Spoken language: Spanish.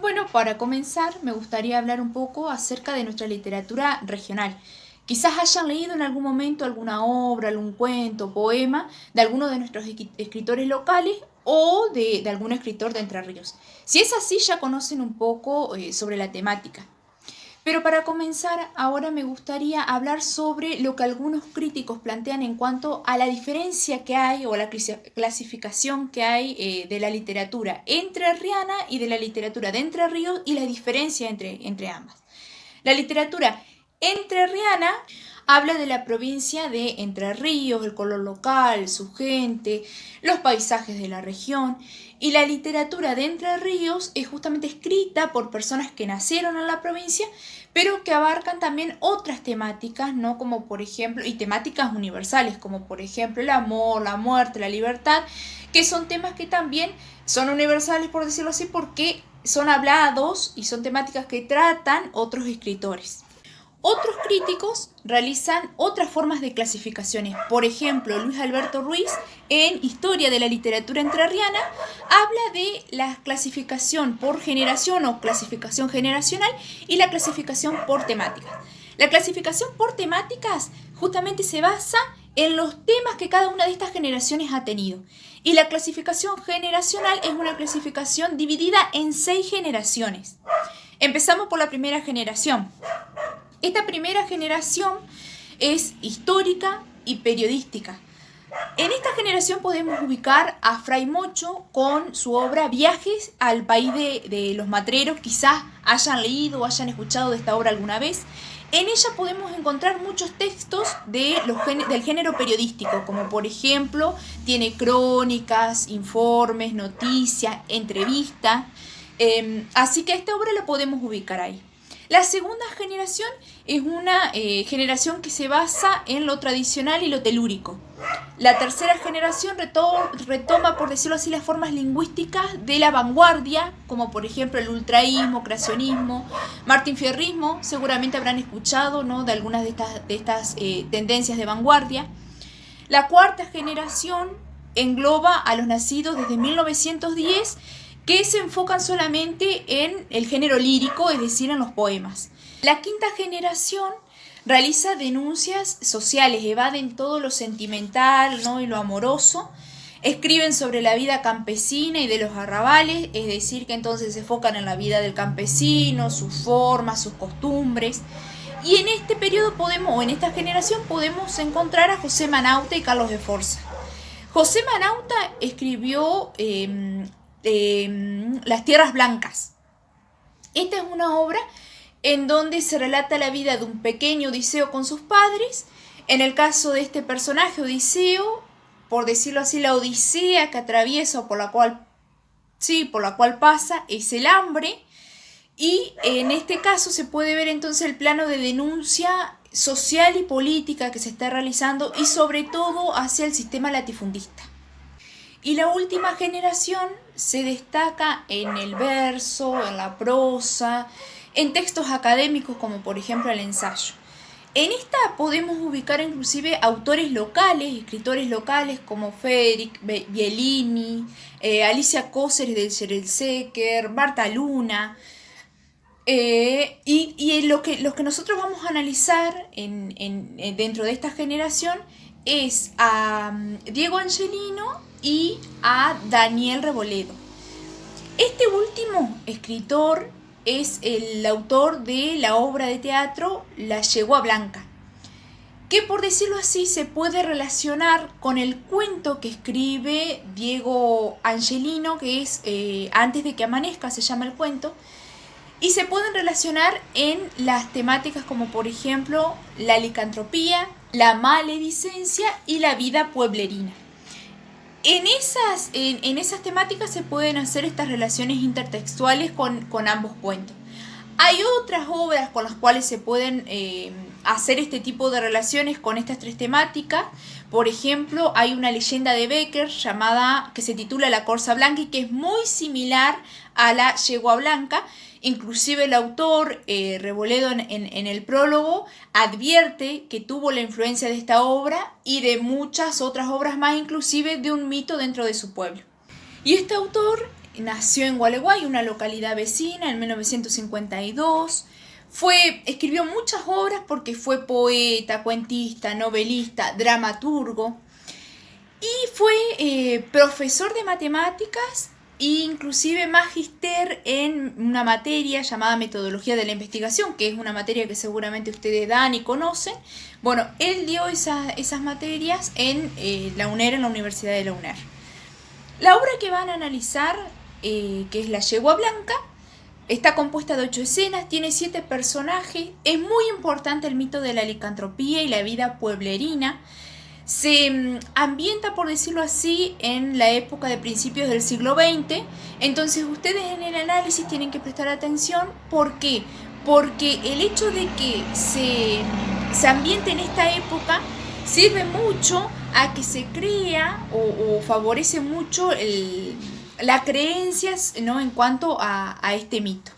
Bueno, para comenzar, me gustaría hablar un poco acerca de nuestra literatura regional. Quizás hayan leído en algún momento alguna obra, algún cuento, poema de alguno de nuestros escritores locales o de algún escritor de Entre Ríos. Si es así, ya conocen un poco sobre la temática. Pero para comenzar, ahora me gustaría hablar sobre lo que algunos críticos plantean en cuanto a la diferencia que hay o la clasificación que hay de la literatura entrerriana y de la literatura de Entre Ríos y la diferencia entre ambas. La literatura entrerriana habla de la provincia de Entre Ríos, el color local, su gente, los paisajes de la región. Y la literatura de Entre Ríos es justamente escrita por personas que nacieron en la provincia, pero que abarcan también otras temáticas, ¿no? Como por ejemplo, y temáticas universales, como por ejemplo el amor, la muerte, la libertad, que son temas que también son universales, por decirlo así, porque son hablados y son temáticas que tratan otros escritores. Otros críticos realizan otras formas de clasificaciones. Por ejemplo, Luis Alberto Ruiz, en Historia de la Literatura Entrerriana, habla de la clasificación por generación o clasificación generacional y la clasificación por temáticas. La clasificación por temáticas justamente se basa en los temas que cada una de estas generaciones ha tenido. Y la clasificación generacional es una clasificación dividida en 6 generaciones. Empezamos por la primera generación. Esta primera generación es histórica y periodística. En esta generación podemos ubicar a Fray Mocho con su obra Viajes al País de los Matreros. Quizás hayan leído o hayan escuchado de esta obra alguna vez. En ella podemos encontrar muchos textos del género periodístico, como por ejemplo tiene crónicas, informes, noticias, entrevistas. Así que esta obra la podemos ubicar ahí. La segunda generación es una generación que se basa en lo tradicional y lo telúrico. La tercera generación retoma, por decirlo así, las formas lingüísticas de la vanguardia, como por ejemplo el ultraísmo, creacionismo, martinfierrismo. Seguramente habrán escuchado, ¿no?, de algunas de estas tendencias de vanguardia. La cuarta generación engloba a los nacidos desde 1910, que se enfocan solamente en el género lírico, es decir, en los poemas. La quinta generación realiza denuncias sociales, evaden todo lo sentimental, ¿no?, y lo amoroso, escriben sobre la vida campesina y de los arrabales, es decir, que entonces se enfocan en la vida del campesino, sus formas, sus costumbres. Y en este periodo en esta generación podemos encontrar a José Manauta y Carlos de Forza. José Manauta escribió Las Tierras Blancas. Esta es una obra en donde se relata la vida de un pequeño Odiseo con sus padres. En el caso de este personaje, Odiseo, por decirlo así, la odisea que atraviesa o por la cual pasa es el hambre. Y en este caso se puede ver entonces el plano de denuncia social y política que se está realizando y sobre todo hacia el sistema latifundista. Y la última generación se destaca en el verso, en la prosa, en textos académicos como por ejemplo el ensayo. En esta podemos ubicar inclusive autores locales, escritores locales como Federic Bielini, Alicia Cóceres del Scherelsecker, Marta Luna. Y lo que nosotros vamos a analizar dentro de esta generación es a Diego Angelino y a Daniel Reboledo. Este último escritor es el autor de la obra de teatro La Yegua Blanca, que por decirlo así se puede relacionar con el cuento que escribe Diego Angelino, que es Antes de que amanezca, se llama el cuento, y se pueden relacionar en las temáticas como por ejemplo la licantropía, la maledicencia y la vida pueblerina. En esas temáticas se pueden hacer estas relaciones intertextuales con ambos cuentos. Hay otras obras con las cuales se pueden hacer este tipo de relaciones con estas 3 temáticas. Por ejemplo, hay una leyenda de Bécquer que se titula La Corza Blanca y que es muy similar a La Yegua Blanca. Inclusive el autor, Reboledo, en el prólogo, advierte que tuvo la influencia de esta obra y de muchas otras obras más, inclusive de un mito dentro de su pueblo. Y este autor nació en Gualeguay, una localidad vecina, en 1952. Escribió muchas obras porque fue poeta, cuentista, novelista, dramaturgo y fue profesor de matemáticas e inclusive magister en una materia llamada metodología de la investigación, que es una materia que seguramente ustedes dan y conocen. Bueno, él dio esas materias en la UNER, en la Universidad de la UNER. La obra que van a analizar, que es La Yegua Blanca, está compuesta de 8 escenas, tiene 7 personajes, es muy importante el mito de la licantropía y la vida pueblerina. Se ambienta, por decirlo así, en la época de principios del siglo XX. Entonces ustedes en el análisis tienen que prestar atención. ¿Por qué? Porque el hecho de que se ambiente en esta época sirve mucho a que se crea o favorece mucho las creencias, ¿no?, en cuanto a este mito.